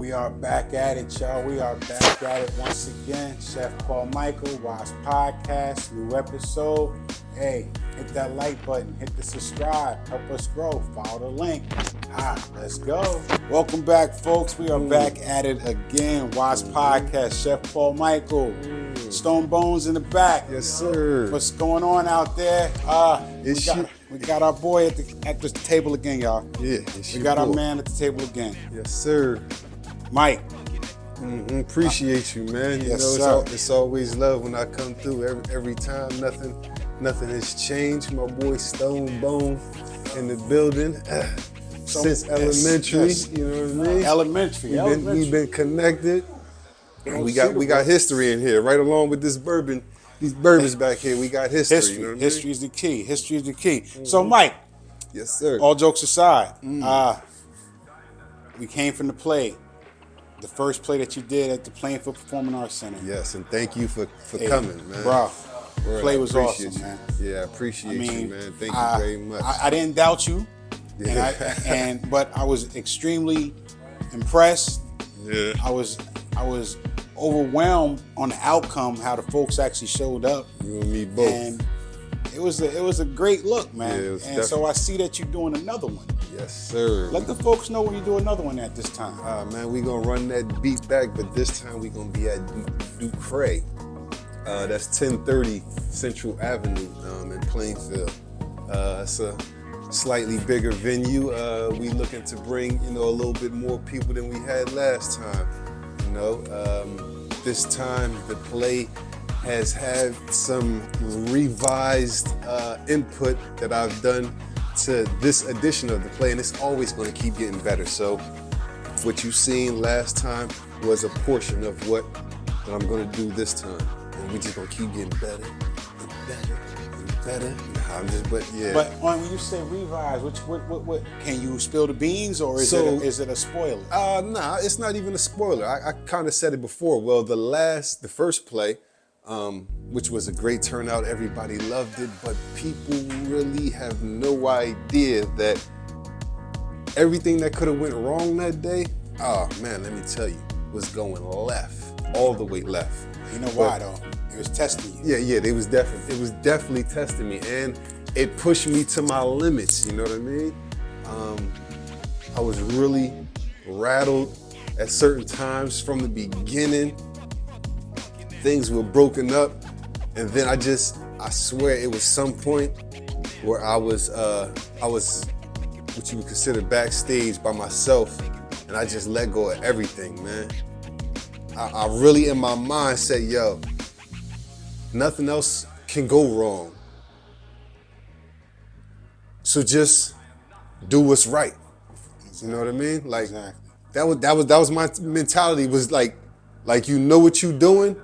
We are back at it, y'all. We are back at it once again. Chef Paul Michael, Wise Podcast, new episode. Hey, hit that like button, hit the subscribe, help us grow, follow the link. Let's go. Welcome back, folks. We are back at it again. Wise Podcast, Chef Paul Michael. Stone Bones in the back. Yes, sir. What's going on out there? We got our boy at the table again, y'all. Yeah, we got our man at the table again. Yes, sir. Mike. Appreciate you, man. You Yes, know, sir. it's always love when I come through. Every time, nothing has changed. My boy Stone Bone in the building since elementary. yes. You know what I mean? Elementary. We've been connected. We got history in here, right along with this bourbon. These bourbons back here, we got history. You know what I mean? History is the key. History is the key. So, Mike, Yes, sir. all jokes aside, we came from the play. The first play that you did at the Plainfield Performing Arts Center. Yes, and thank you for coming, man. Bro, Word, play I was appreciate awesome, you. man. Yeah, I appreciate you, man. Thank you very much. I didn't doubt you, but I was extremely impressed. Yeah. I was overwhelmed on the outcome, how the folks actually showed up. You and me both. And it was a great look, man. Yeah, it was and so I see that you're doing another one. Yes, sir. Let the folks know when you do another one at this time. Man, we gonna run that beat back, but this time we gonna be at Ducray. That's 1030 Central Avenue in Plainfield. It's a slightly bigger venue. We looking to bring, a little bit more people than we had last time. This time the play has had some revised input that I've done to this edition of the play, and it's always going to keep getting better. So what you seen last time was a portion of what I'm going to do this time, and we just going to keep getting better and better and better. But when you say revise, what can you spill the beans, or is it a spoiler? Nah, it's not even a spoiler. I kind of said it before. Well, the first play, which was a great turnout, everybody loved it, but people really have no idea that everything that could have went wrong that day, man, let me tell you, was going left, all the way left. You know why though? It was testing you. Yeah, it was definitely testing me, and it pushed me to my limits, you know what I mean? I was really rattled at certain times from the beginning. Things were broken up, and then I swear it was some point where I was what you would consider backstage by myself, and I just let go of everything, man. I really in my mind said, yo, nothing else can go wrong. So just do what's right. You know what I mean? Like Exactly. that was my mentality, was like you know what you doing,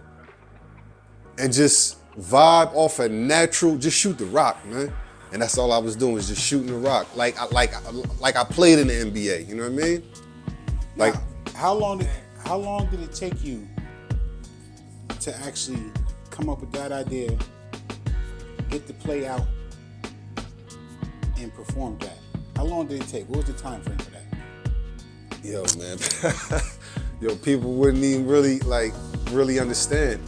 and just vibe off a natural, just shoot the rock, man. And that's all I was doing, was just shooting the rock. Like I played in the NBA, you know what I mean? Like, now, how long did it take you to actually come up with that idea, get the play out, and perform that? How long did it take? What was the time frame for that? yo, man, people wouldn't even really understand.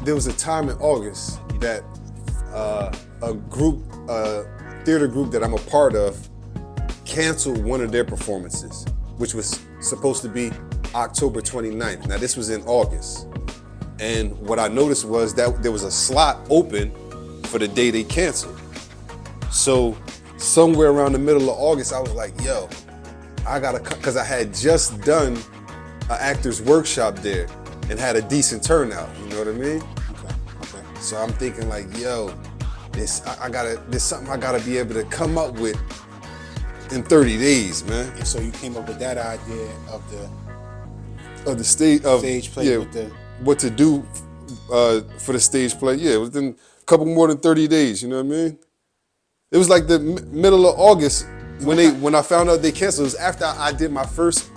There was a time in August that a theater group that I'm a part of, canceled one of their performances, which was supposed to be October 29th. Now this was in August. And what I noticed was that there was a slot open for the day they canceled. So somewhere around the middle of August, I was like, yo, I gotta cut, because I had just done an actor's workshop there and had a decent turnout, you know what I mean? Okay. So I'm thinking like, yo, there's something I gotta be able to come up with in 30 days, man. And so you came up with that idea of the Stage play, yeah, with the what to do for the stage play. Yeah, within a couple more than 30 days, you know what I mean? It was like the middle of August when I found out they canceled. It was after I did my first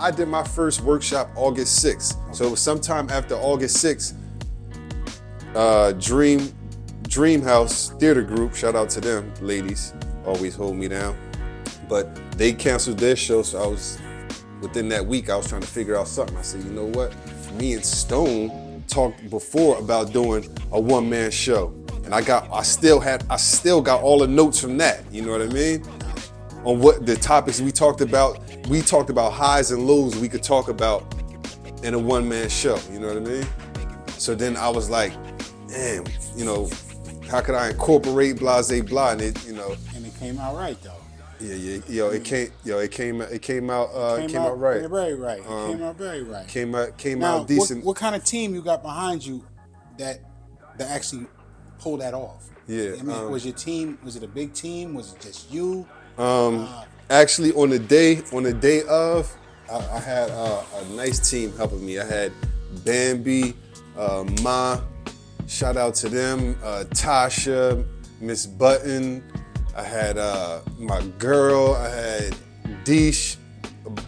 workshop August 6th. Okay. So it was sometime after August 6th. Dream House Theater Group, shout out to them, ladies, always hold me down. But they canceled their show, so within that week, I was trying to figure out something. I said, you know what? Me and Stone talked before about doing a one-man show. And I still got all the notes from that, you know what I mean? On what the topics we talked about. We talked about highs and lows we could talk about in a one-man show, you know what I mean? So then I was like, damn, you know, how could I incorporate blase blah, and it, you know. And it came out right though. Yeah, it came out right. Very right. It came out very right. Came Now, out decent. What kind of team you got behind you that actually pulled that off? Yeah. I mean, was it a big team? Was it just you? Actually, on the day of, I had a nice team helping me. I had Bambi, Ma, shout out to them, Tasha, Miss Button. I had my girl, I had Deesh,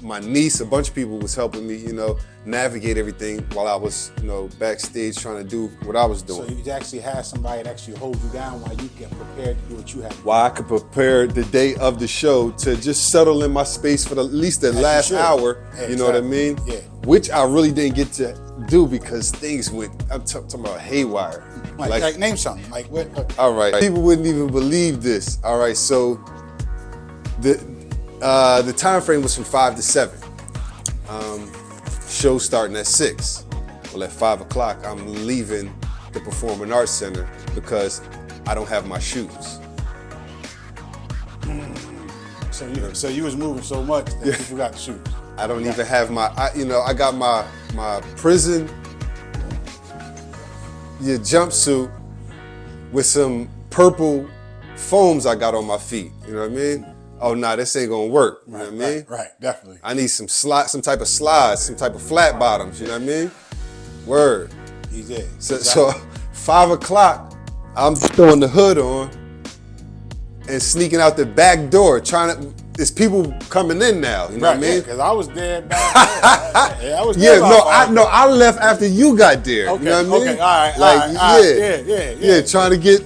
my niece, a bunch of people was helping me, you know, navigate everything while I was, you know, backstage trying to do what I was doing. So you actually had somebody that actually hold you down while you get prepared to do what you had to do. While I could prepare the day of the show to just settle in my space for at least the last hour, Yeah, you know what I mean? Yeah. Which I really didn't get to do because things went, I'm talking about haywire. Like name something. Like what? All right, people wouldn't even believe this. All right, so the time frame was from 5 to 7. Show starting at 6. Well, at 5 o'clock, I'm leaving the Performing Arts Center because I don't have my shoes. So you was moving so much that you forgot the shoes. I don't even have I got my prison jumpsuit with some purple foams I got on my feet. You know what I mean? Oh, nah, this ain't gonna work. You know what I mean? Right, definitely. I need some type of slides, some type of flat bottoms. You know what I mean? Word. He's there. So 5 o'clock, I'm throwing the hood on and sneaking out the back door, there's people coming in now, you know what I mean? Because I was dead back there. I was dead I left after you got there. Okay, you know what I mean? Okay, all right, like, all right. Yeah, trying to get.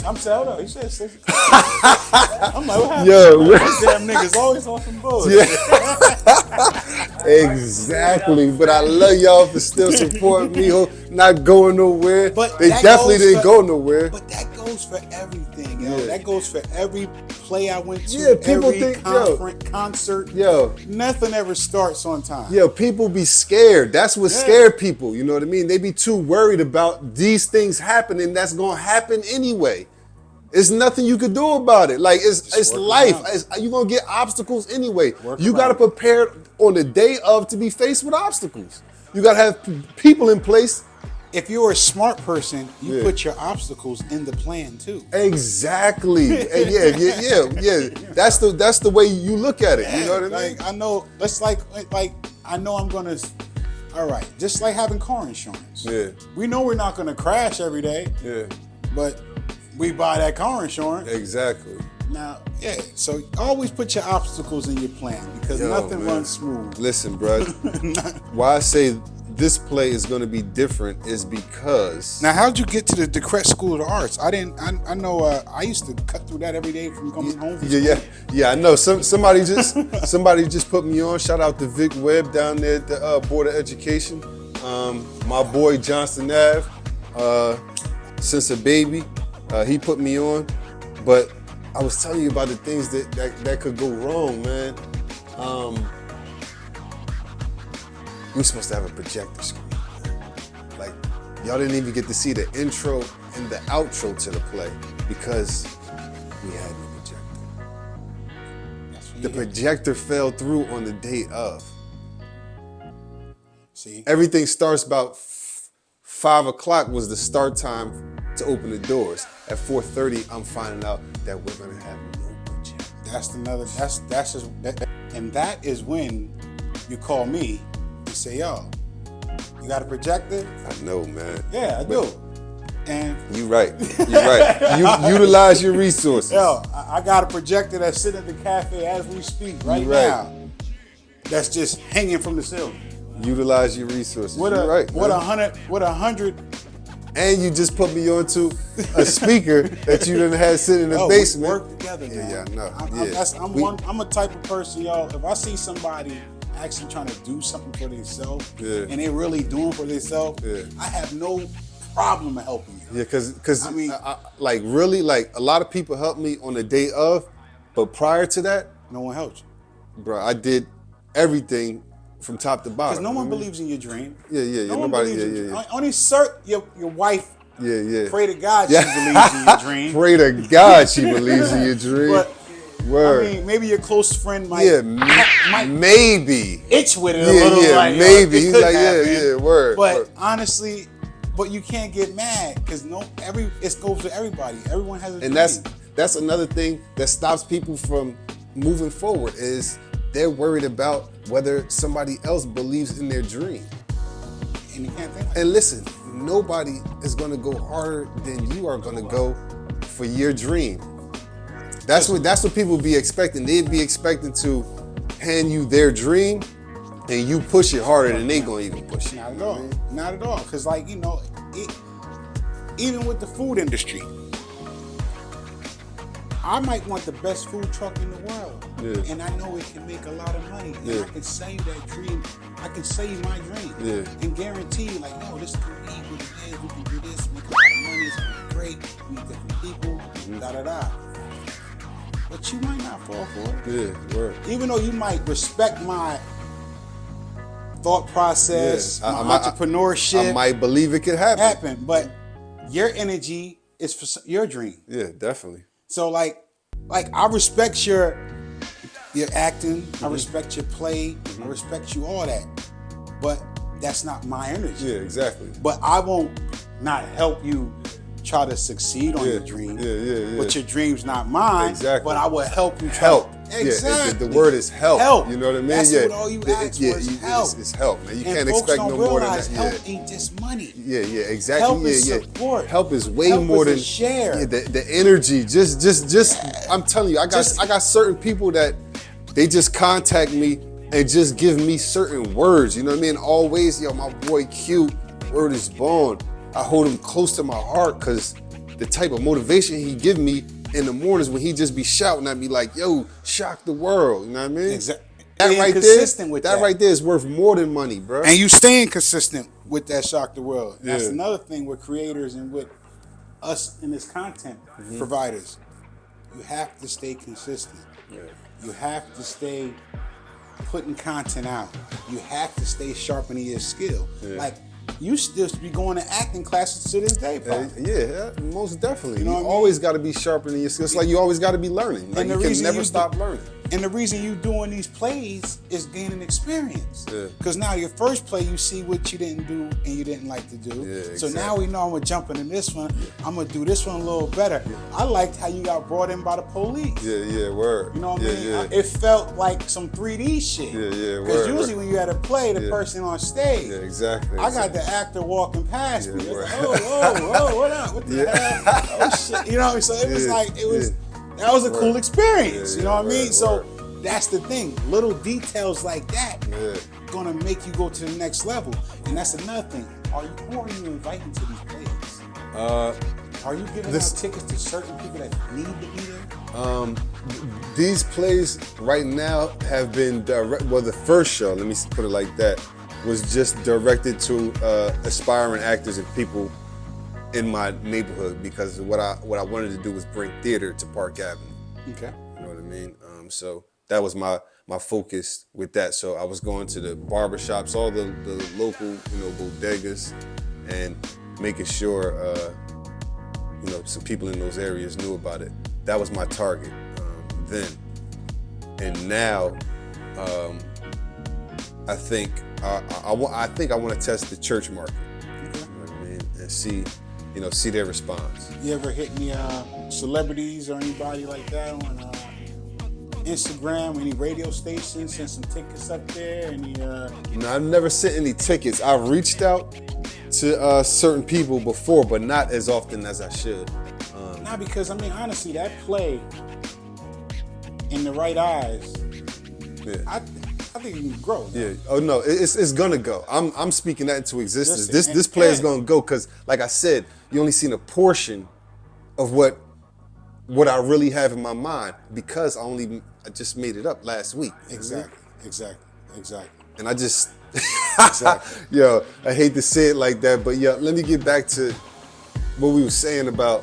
I'm saying, hold on. He said 6. I'm like, what happened? These damn niggas always on some bullshit. Exactly, but I love y'all for still supporting me, not going nowhere. But they definitely didn't go nowhere. But that goes for everything, yo. Yeah. That goes for every play I went to, yeah, people every think, concert. Yo, nothing ever starts on time. Yo, people be scared. That's what scared people, you know what I mean? They be too worried about these things happening that's gonna happen anyway. There's nothing you could do about it. Like, it's life. You're going to get obstacles anyway. You got to prepare on the day of to be faced with obstacles. You got to have people in place. If you're a smart person, you put your obstacles in the plan too. Exactly. Yeah. That's the way you look at it. You know what I mean? I know. That's like I know I'm going to. All right. Just like having car insurance. Yeah. We know we're not going to crash every day. Yeah. But we buy that car insurance. Exactly. Now, so always put your obstacles in your plan because nothing runs smooth. Listen, bro. Why I say this play is going to be different is because. Now, how'd you get to the Decret School of the Arts? I know. I used to cut through that every day from coming home. Yeah. I know. Somebody just put me on. Shout out to Vic Webb down there at the Board of Education. My boy Johnston Ave, since a baby. He put me on, but I was telling you about the things that could go wrong, man. We were supposed to have a projector screen. Like, y'all didn't even get to see the intro and the outro to the play because we had no projector. The projector fell through on the day of. See? Everything starts about 5 o'clock was the start time to open the doors. At 4:30, I'm finding out that we're gonna have no projector. And that is when you call me and say, yo, you got a projector? I know, man. Yeah, I do. And you right. You utilize your resources. Yo, I got a projector that's sitting at the cafe as we speak right now. That's just hanging from the ceiling. Utilize your resources. What a hundred. And you just put me onto a speaker that you didn't have sitting in the basement. We work together, man. Yeah, I know. I'm a type of person, y'all. If I see somebody actually trying to do something for themselves, Yeah. and they really doing for themselves, Yeah. I have no problem helping you. Yeah, because I mean- like really, like a lot of people helped me on the day of, but prior to that, No one helps you. bro, I did everything from top to bottom. Because no one you know what I mean? believes in your dream. Yeah. No one Nobody. believes in Yeah. Only your wife. Yeah. Pray to God Yeah. she believes in your dream. Pray to God she believes in your dream. But Word. I mean, maybe your close friend might, Yeah, might maybe. itch with it a little. Like, maybe. it He's could like, happen. yeah, word. But word. honestly, but you can't get mad because it goes to everybody. Everyone has a dream. And that's another thing that stops people from moving forward is they're worried about whether somebody else believes in their dream. and you can't think like And listen, nobody is gonna go harder than you are gonna go for your dream. That's what people be expecting. They'd be expecting to hand you their dream and you push it harder than they gonna even push it. Not at all. Not at all. Because, like, you know, even with the food industry, I might want the best food truck in the world. Yeah. And I know it can make a lot of money. And Yeah. I can sell you that dream. I can sell you my dream. Yeah. And guarantee you, like, yo, this can be what it is. We can do this, make a lot of money. It's gonna be great. Meet different people. Da-da-da. But you might not fall for it. Yeah, word. Even though you might respect my thought process, Yeah. my entrepreneurship, I might believe it could happen. but your energy is for your dream. Yeah, definitely. So like I respect your acting, I respect your play, I respect you all that, but that's not my energy. Yeah, exactly. But I won't not help you try to succeed on Yeah, your dream. yeah. But your dream's not mine. Exactly. But I will help you. Help. Exactly. Yeah, the word is help. Help. You know what I mean? That's yeah. what all you ask for is help. It's help, man. You And can't folks expect don't no more than realize that. help Yeah. ain't just money. Yeah, exactly. Help yeah, is yeah. support. Help is way Help more is a than share. Yeah, the energy. Just I'm telling you, I got certain people that they just contact me and just give me certain words. You know what I mean? Always, yo, my boy Q, word is born. I hold him close to my heart because the type of motivation he give me in the mornings when he just be shouting at me like, yo, shock the world. You know what I mean? Exactly. That Being right consistent there, with that that. right there is worth more than money, bro. And you staying consistent with that shock the world. That's Yeah. another thing with creators and with us in this content providers. You have to stay consistent. Yeah. You have to stay putting content out. You have to stay sharpening your skill. Yeah. Like you still be going to acting classes to this day, Pop. Yeah, most definitely. You know You, what I mean? always got to be sharpening your skills. Like you always got to be learning. Like And the you can reason never you stop learning. And the reason you doing these plays is gaining experience. Yeah. Because now your first play, you see what you didn't do and you didn't like to do. Yeah, So exactly. now we know I'm gonna jump into this one. I'm gonna do this one a little better. I liked how you got brought in by the police. Yeah, word. You know what yeah, I mean? Yeah. It felt like some 3D shit. Yeah, Because word, usually word. when you had a play, the Yeah. person on stage. Yeah, exactly. I got the actor walking past Yeah, me. It was word. like, oh, what up? What the hell? Oh shit. You know, so it was Yeah, like that was a Word. cool experience. Yeah, you know what I mean? word, So word. that's the thing. Little details like that Yeah. gonna make you go to the next level. And that's another thing. Who are you inviting to these plays? Are you giving this- out tickets to certain people that need to be there? These plays right now have been well, the first show, let me put it like that, was just directed to aspiring actors and people in my neighborhood because what I wanted to do was bring theater to Park Avenue. Okay. You know what I mean? So that was my focus with that. So I was going to the barbershops, all the local, bodegas, and making sure, some people in those areas knew about it. That was my target then. And now, I think I want to test the church market. Okay. You know what I mean? And see their response. You ever hit any celebrities or anybody like that on Instagram, any radio stations, send some tickets up there? I've never sent any tickets. I've reached out to certain people before, but not as often as I should. Nah, because honestly, that play in the right eyes, Yeah. I think you can grow. Yeah. Oh no, it's gonna go. I'm speaking that into existence. Listen, This play is and- gonna go because, like I said, you only seen a portion of what I really have in my mind because I just made it up last week. Exactly. Exactly. And I just, Exactly. yo, I hate to say it like that, but yo, let me get back to what we were saying about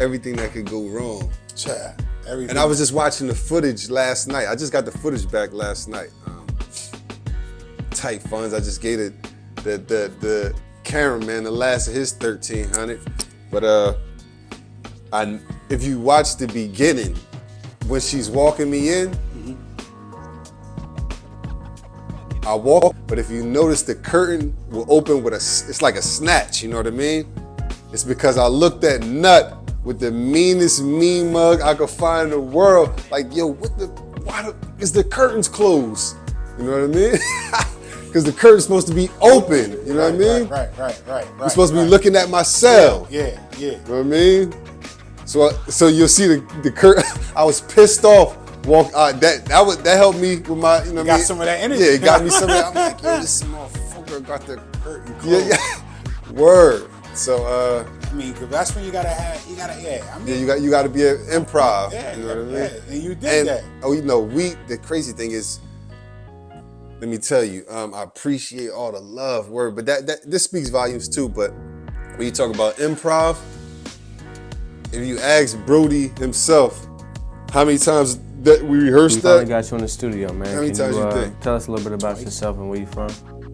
everything that could go wrong. Yeah. Everything. And I was just watching the footage last night. I just got the footage back last night. Tight funds. I just gave it the cameraman the last of his 1,300. But if you watch the beginning, when she's walking me in, I walk, but if you notice the curtain will open with it's like a snatch, you know what I mean? It's because I looked at Nut with the meanest mean mug I could find in the world. Like, yo, is the curtains closed? You know what I mean? Because the curtain's supposed to be open, you know what I mean? Right. You're supposed to be looking at my cell. Yeah. You know what I mean? So you'll see the curtain. I was pissed off. That helped me with my, you know what I mean? Got some of that energy. Yeah, it got me some of that. I'm like, yo, this motherfucker got the Curtain closed. yeah. Word. So I mean, 'cause that's when you gotta. I mean, you got to be an improv. Yeah, you know what I mean? yeah. And you did that. Oh, you know, the crazy thing is, let me tell you, I appreciate all the love, word, but this speaks volumes too. But when you talk about improv, if you ask Brody himself, how many times that we rehearsed We finally that? got you in the studio, man. How many times you think? Tell us a little bit about yourself and where you from?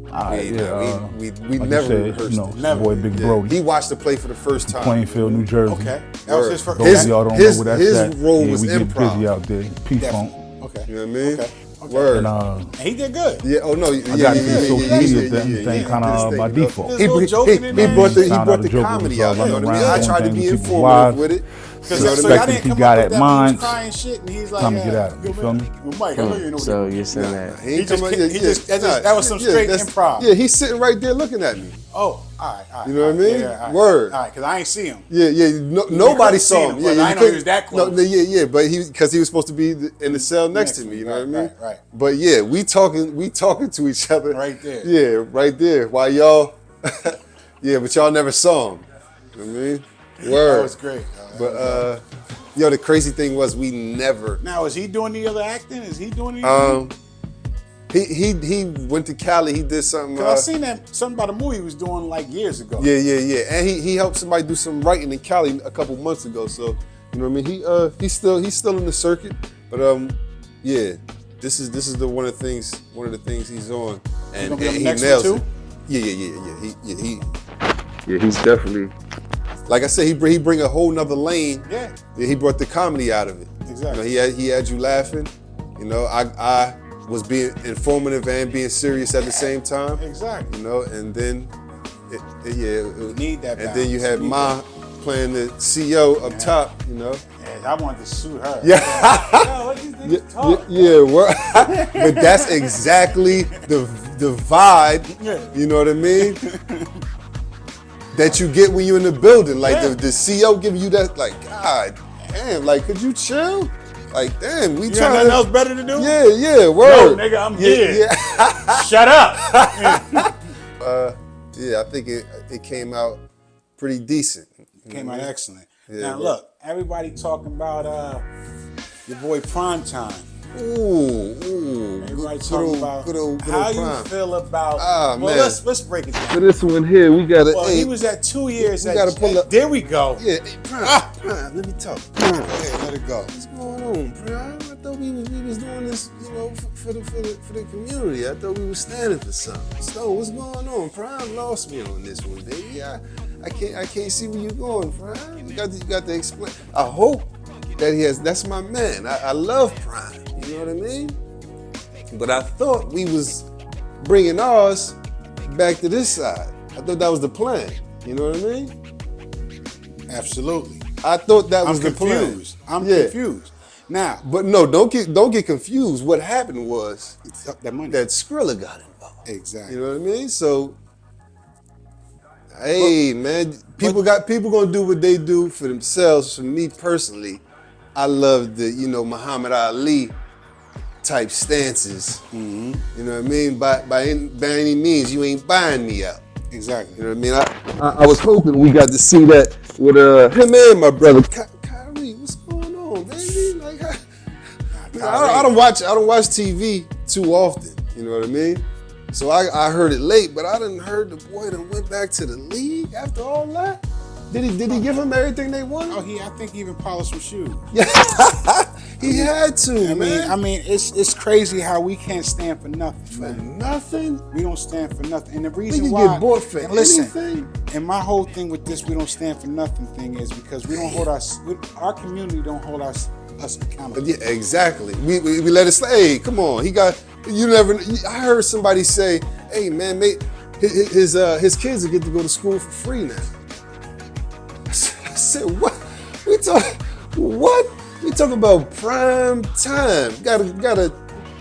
We like never you said, rehearsed you know, it. Never. boy Big Yeah. Brody, He watched the play for the first time. Plainfield, New Jersey. Okay. That was his first. Those of y'all don't His- know where that's his at. role yeah, was we get improv. busy out there. P-Funk. Okay. You know what I mean? Okay. Word. And And he did good. Yeah. Oh no. I got into the social media thing kind of by There's default. a little joking in there. He brought Found out the the joke comedy was all out. You know what I mean? running I around tried to doing be things, people's informative wives. with it. Because So so the y'all fact didn't that come he up got with at that mine, when he was crying shit, and he's like, time to get at it, yo, you feel man, me? yo, Mike, I know you know So what you're saying that He ain't just- come out- he just- that was some straight that's- improv. Yeah, he's sitting right there looking at me. Oh, all right. You know what I mean? Yeah, all right, Word. All right, because I ain't see him. Yeah. Nobody couldn't see saw him, him. but Yeah, I you know he couldn't- was that close. No, yeah, but because he was supposed to be in the cell next to me. You know what I mean? Right. But yeah, we talking to each other Right there. Yeah, right there. While y'all, yeah, but y'all never saw him. You know what I mean? Word. That was great. But yo, the crazy thing was we never. Now, is he doing the other acting? Is he doing anything? He went to Cali. He did something. Because I seen that something about a movie he was doing like years ago. Yeah. And he helped somebody do some writing in Cali a couple months ago. So you know what I mean. He's still in the circuit. But yeah, this is one of the things he's on, and, gonna be on the he next nails one it. Yeah. He's definitely. Like I said, he bring a whole nother lane. Yeah. He brought the comedy out of it. Exactly. You know, he had you laughing. You know, I was being informative and being serious at the same time. Exactly. You know, and then need that And then you balance. had Need Ma playing the CEO up top. You know. Yeah, I wanted to shoot her. Yeah. Yo, what these niggas talk? But that's exactly the vibe. Yeah. You know what I mean? That you get when you're in the building. Like Yeah. the CEO giving you that, like, God damn, like, could you chill? Like, damn, we You got trying nothing to. else better to do? Yeah, word. Yo, nigga, I'm Yeah, here. Yeah. Shut up. Yeah, I think it came out pretty decent. Came out excellent. Yeah, Now bro. look, everybody talking about your boy Primetime. Ooh. Everybody Good talking old- about good old how Prime. you feel about. Ah, well, man. let's break it For down. this one here, we got to. Well, he was at 2 years. we gotta pull up- There we go. Yeah, hey, Prime, let me talk. Go ahead, let it go. What's going on, Prime? I thought we was doing this, you know, for the community. I thought we was standing for something. So what's going on? Prime lost me on this one, baby. I can't see where you're going, Prime. You got to explain. I hope that he has. That's my man. I love Prime. You know what I mean? But I thought we was bringing ours back to this side. I thought that was the plan. You know what I mean? Absolutely. I thought that was I'm the plan. confused. I'm Yeah. confused. Now, But no, don't get confused. What happened was that money. that Skrilla got involved. Exactly. You know what I mean? So, hey, man, people gonna do what they do for themselves. For me personally, I love the Muhammad Ali type stances. Mm-hmm. You know what I mean? By any means, you ain't buying me out. Exactly. You know what I mean? I was hoping we got to see that with him and my brother Kyrie. What's going on, baby? Like, I don't watch TV too often. You know what I mean? So I heard it late, but I didn't heard the boy that went back to the league after all that. Did he give him everything they wanted? Oh, I think he even polished some shoes. He had to, man. I mean, it's crazy how we can't stand for nothing. For Man. nothing? We don't stand for nothing. And the We reason can why, get bought for and listen, anything. and my whole thing with this, we don't stand for nothing thing is because we don't hold our community don't hold us accountable. Yeah, exactly. We let it slide. Hey, come on. I heard somebody say, hey, man, his kids will get to go to school for free now. I said, what? What? We talking about prime time. Gotta.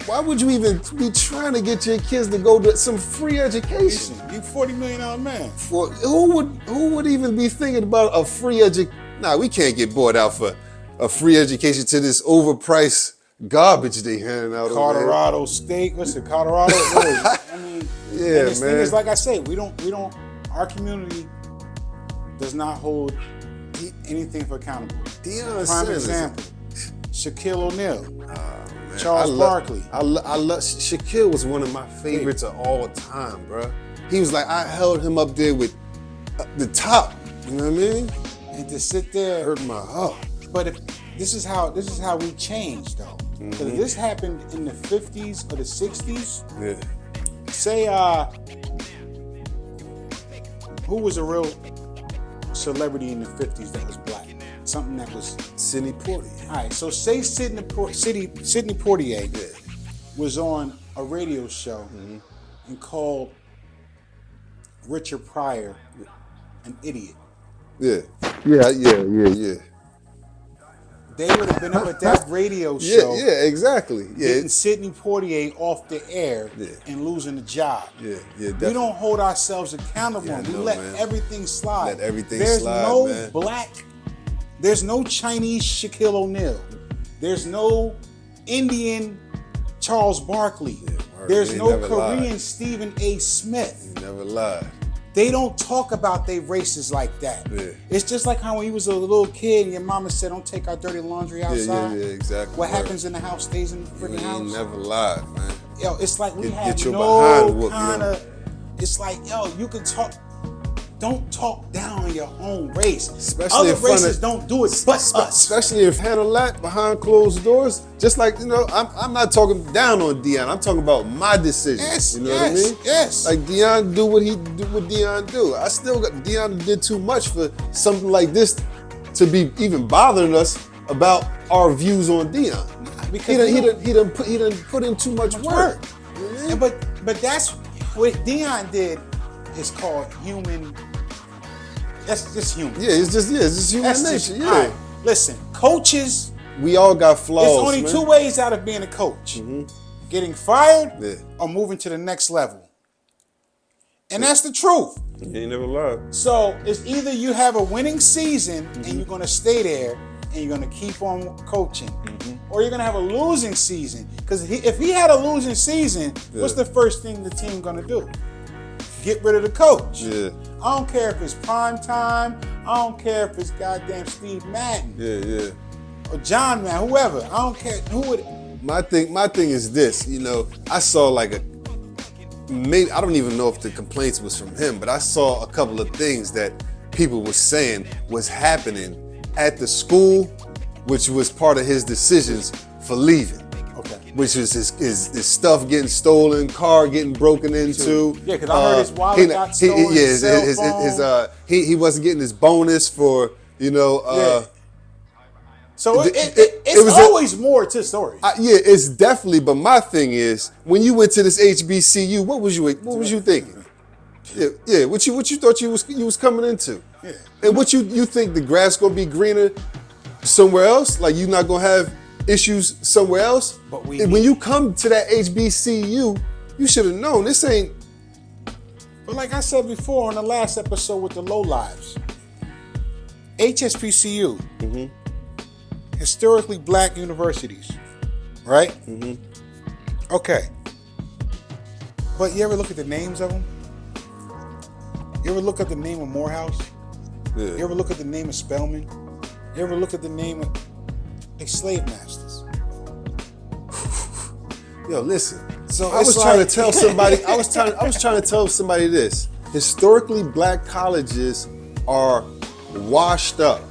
Why would you even be trying to get your kids to go to some free education? Listen, you $40 million man. Who would even be thinking about a free education? Nah, we can't get bought out for a free education to this overpriced garbage they handing out. Colorado State. What's it? Colorado. I mean, yeah, and this man. thing is, like I said, we don't. Our community does not hold anything for accountable. Deion Prime Sanders. example: Shaquille O'Neal, Man, Charles Barkley. I love Shaquille was one of my favorites of all time, bro. He was like, I held him up there with the top. You know what I mean? And to sit there, Hurt my heart. but if this is how we changed though. Because if this happened in the 50s or the 60s, Yeah. say who was a real celebrity in the 50s that was black? Something that was Sidney Poitier. all right. So say Sidney Poitier was on a radio show and called Richard Pryor an idiot. Yeah. They would have been up at that radio Yeah, show exactly. Yeah, getting Sidney Poitier off the air and losing the job. yeah, We definitely. don't hold ourselves accountable. Yeah, I we know, let man. everything slide. Let everything There's slide, no man. there's no Chinese Shaquille O'Neal. There's no Indian Charles Barkley. word. There's They no never Korean lied. Stephen A. Smith. You never lied. They don't talk about their races like that. Yeah. It's just like how when you was a little kid and your mama said, "Don't take our dirty laundry outside." Yeah, exactly. What Word. happens in the house stays in the You freaking ain't house. never lied, man. Yo, it's like we Get have your no behind whooped, kind yo. of. It's like, yo, you can talk. Don't talk down on your own race. Especially Other in front races of- don't do it, but us. Especially if handle that behind closed doors. Just like, I'm not talking down on Deion. I'm talking about my decision. Yes, you know yes, what I mean? yes. Like Deion do what Deion do. I still got Deion did too much for something like this to be even bothering us about our views on Deion. Because He done put in too much work. You know what I mean? But that's what Deion did is called human. That's just human. Yeah, it's just human That's nature. just, Yeah. all right, listen, coaches. We all got flaws. There's only man. two ways out of being a coach: getting fired Yeah. or moving to the next level. And that's the truth. You ain't never lied. So it's either you have a winning season and you're going to stay there and you're going to keep on coaching, or you're going to have a losing season. Because if he had a losing season, what's the first thing the team going to do? Get rid of the coach. Yeah. I don't care if it's prime time. I don't care if it's goddamn Steve Madden Yeah. or John Madden, whoever. I don't care who would. My thing is this, I saw like maybe I don't even know if the complaints was from him, but I saw a couple of things that people were saying was happening at the school, which was part of his decisions for leaving. Okay. Which is his stuff getting stolen, car getting broken into. Yeah, 'cause I heard his wallet got stolen, his cell phone. He wasn't getting his bonus for So it it's was always more to stories. it's definitely. But my thing is, when you went to this HBCU, what was you thinking? Yeah. What you thought you was coming into? Yeah. And what you think the grass gonna be greener somewhere else? Like you not gonna have issues somewhere else? But when you come to that HBCU, you should have known this ain't. But like I said before on the last episode with the low lives, HSBCU, historically black universities, right? Okay. But you ever look at the names of them? You ever look at the name of Morehouse? Yeah. You ever look at the name of Spelman? You ever look at the name of they slave masters? Yo, listen. So I it's was trying like- to tell somebody. I was trying to tell somebody this. Historically, black colleges are washed up.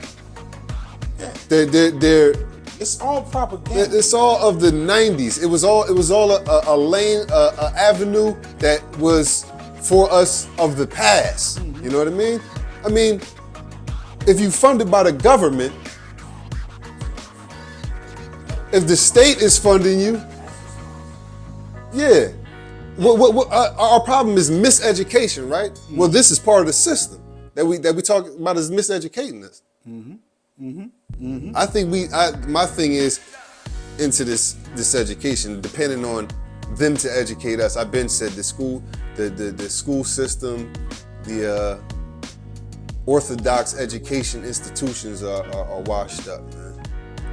They're It's all propaganda. it's all of the '90s. It was all a lane, a avenue that was for us of the past. You know what I mean? I mean, if you funded by the government, if the state is funding you, yeah. Our problem is miseducation, right? Well, this is part of the system that we talk about is miseducating us. I think my thing is into this education, depending on them to educate us. I've been said the school system, the orthodox education institutions are washed up, man.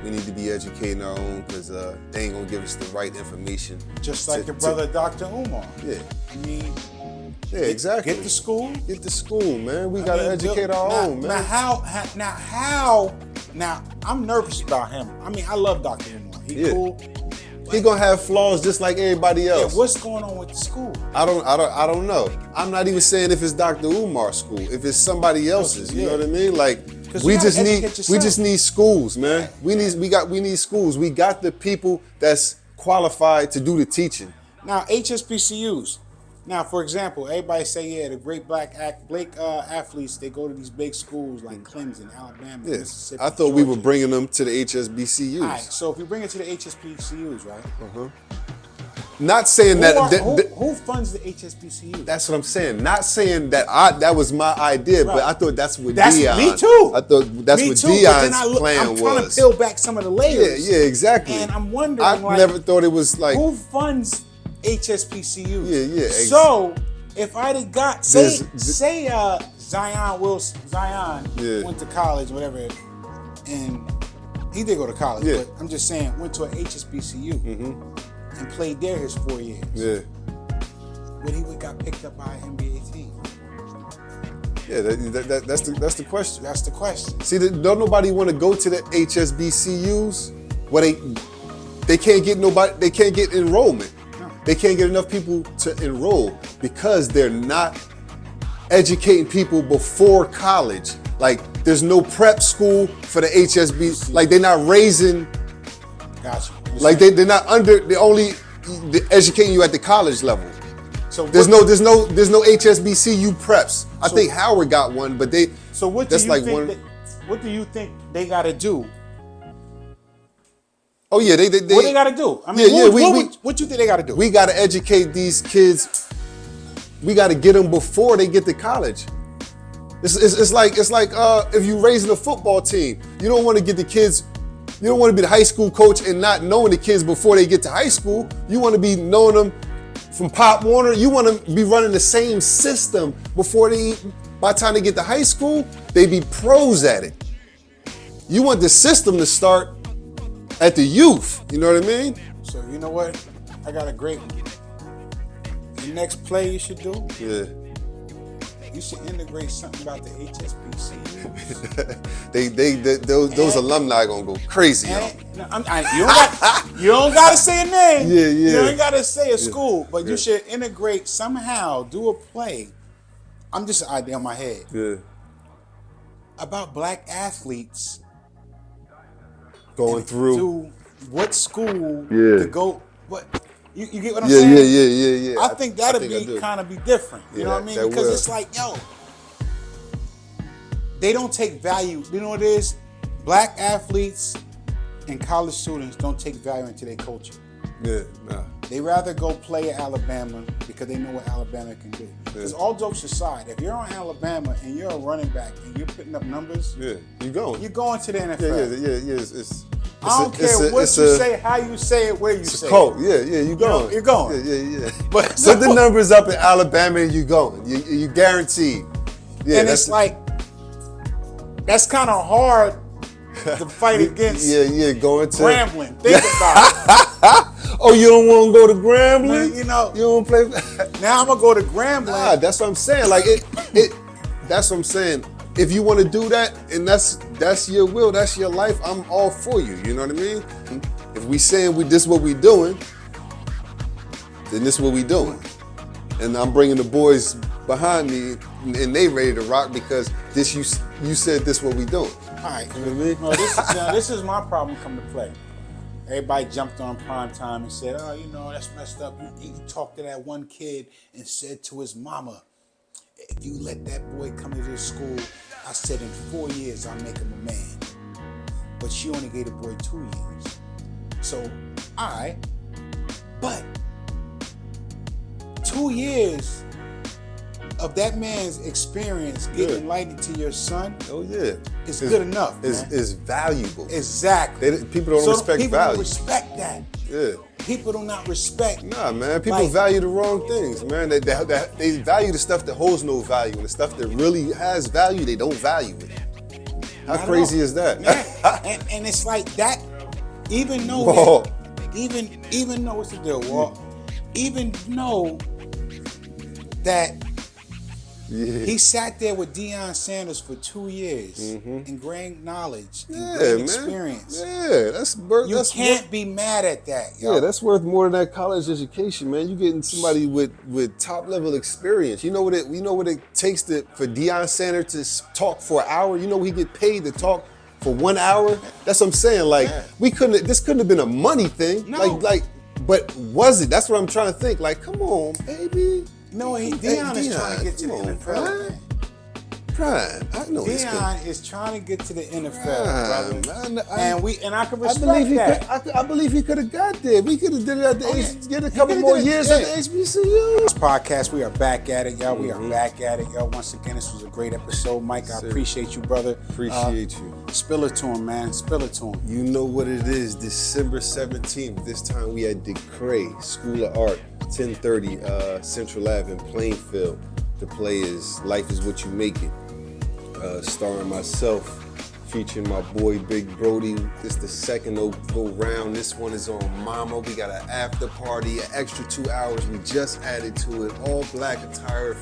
We need to be educating our own because they ain't gonna give us the right information. Just like your brother, Dr. Umar. Yeah. I mean, Yeah, exactly. get to school. Get to school, man. We gotta educate our own, man. Now, I'm nervous about him. I mean, I love Dr. Umar. He Yeah. cool. He gonna have flaws just like everybody Yeah, else. what's going on with the school? I don't know. I'm not even saying if it's Dr. Umar's school, if it's somebody else's. You know what I mean? Like 'Cause we you gotta just need educate yourself. schools, man. We need schools. We got the people that's qualified to do the teaching. Now, HSBCUs. Now, for example, everybody say, yeah, the great black athletes, they go to these big schools like Clemson, Alabama, Yeah. Mississippi, I thought we were Georgia. bringing them to the HSBCUs. All right, so if you bring it to the HSBCUs, right? Not saying Who funds the HSBCUs? That's what I'm saying. Not saying that that was my idea, but Right. I thought that's what That's Dion. me too. I thought that's Me what too, but then Dion's plan I'm trying was. to peel back some of the layers. Yeah, exactly. And I'm wondering, I like, never thought it was like. who funds HSBCUs? Yeah. So if I'd have got There's- say Zion Yeah. went to college, whatever, and he did go to college, Yeah. but I'm just saying went to an HSBCU and played there his 4 years. Yeah, But he would got picked up by an NBA team. yeah. That's the question. That's the question. See, don't nobody want to go to the HSBCUs where they can't get nobody. They can't get enrollment. They can't get enough people to enroll because they're not educating people before college. Like, there's no prep school for the HSB. Like, they're not raising. Gotcha. Like, they're not they're educating you at the college level. So There's no HSBCU preps. I think Howard got one, but they. So what do that's you like think? one. What do you think they got to do? Oh yeah, they What they got to do? I mean, Yeah, what you think they got to do? we got to educate these kids. We got to get them before they get to college. It's like if you're raising a football team, you don't want to get the kids. You don't want to be the high school coach and not knowing the kids before they get to high school. You want to be knowing them from Pop Warner. You want to be running the same system before by the time they get to high school, they be pros at it. You want the system to start at the youth. You know what I mean? So you know what? I got a great one. The next play you should do, Yeah. you should integrate something about the HSBC. Those alumni gonna go crazy. Yo. You don't got to say a name. Yeah. You ain't got to say a school, but you should integrate somehow. Do a play. I'm just an idea in my head Yeah. about black athletes Going through. to what school Yeah. to go. What you get what I'm Yeah. saying? I think that'll I be do. kind of be different. You Yeah, know what I mean? that Because will. it's like, yo, they don't take value. You know what it is? Black athletes and college students don't take value into their culture. Yeah. Nah. They rather go play at Alabama because they know what Alabama can do. Because all jokes aside, if you're on Alabama and you're a running back and you're putting up numbers, Yeah. You going? you're going to the NFL. Yeah. I don't care what you say, how you say it, where you It's say a cult. it. Yeah. You going? you're going. Yeah. But Put the numbers up in Alabama and you going. You guaranteed. Yeah. and it's like, that's kind of hard to fight against Yeah. Going to. Grambling. Think about Oh, you don't want to go to Grambling? it. You know, You don't play. now I'm going to go to Grambling. Nah, that's what I'm saying. Like it. That's what I'm saying. If you want to do that, and that's your will, that's your life, I'm all for you. You know what I mean? If we saying this what we doing, then this is what we doing. And I'm bringing the boys behind me, and they ready to rock because this you said this what we doing. All right. You know what I mean? Now, this is my problem come to play. Everybody jumped on prime time and said, oh, you know, that's messed up. He talked to that one kid and said to his mama, if you let that boy come to this school, I said in 4 years I'll make him a man. But she only gave the boy 2 years. So, all right. But 2 years of that man's experience getting enlightened to your son Oh yeah, is good enough. Is valuable. Exactly. People don't respect people value. Don't respect that. Yeah. People do not respect. Nah, man. People Like- value the wrong things, man. They value the stuff that holds no value, and the stuff that really has value, they don't value it. How Not at crazy all. is that? Yeah. and it's like that. Even though Whoa. that, even though what's the deal, Walt? Even though that Yeah. he sat there with Deion Sanders for 2 years and gained knowledge and Yeah, gained man. experience. Yeah, that's worth. You can't be mad at that, yo. Yeah, that's worth more than that college education, man. You getting somebody with top level experience. You know what it takes for Deion Sanders to talk for an hour. You know he get paid to talk for 1 hour. That's what I'm saying. Like this couldn't have been a money thing. No. But was it? That's what I'm trying to think. Like, come on, baby. No, Deion is trying to get to the NFL, man. Prime. I know this kid. Deion is trying to get to the NFL, brother. Man, and I can I respect believe he that. could. I believe he could have got there. We could have did it at the get a He couple coulda more did it, years yeah. at the HBCU. This podcast, we are back at it, y'all. We are back at it, y'all. Once again, this was a great episode, Mike. I appreciate you, brother. Appreciate you. Spill it to him, man. Spill it to him. You know what it is. December 17th. This time we at DeCray School of Art, 1030 Central Ave in Plainfield. The play is Life Is What You Make It. Starring myself, featuring my boy Big Brody. This the second go round. This one is on Mama. We got an after party, an extra 2 hours. We just added to it. All black attire,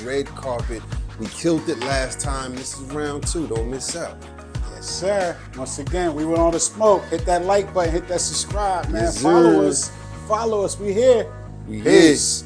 red carpet. We killed it last time. This is round 2. Don't miss out. Yes, sir. Once again, we went on the smoke. Hit that like button. Hit that subscribe, man. Yes, Follow sir. us. Follow us. We here. We here. Peace.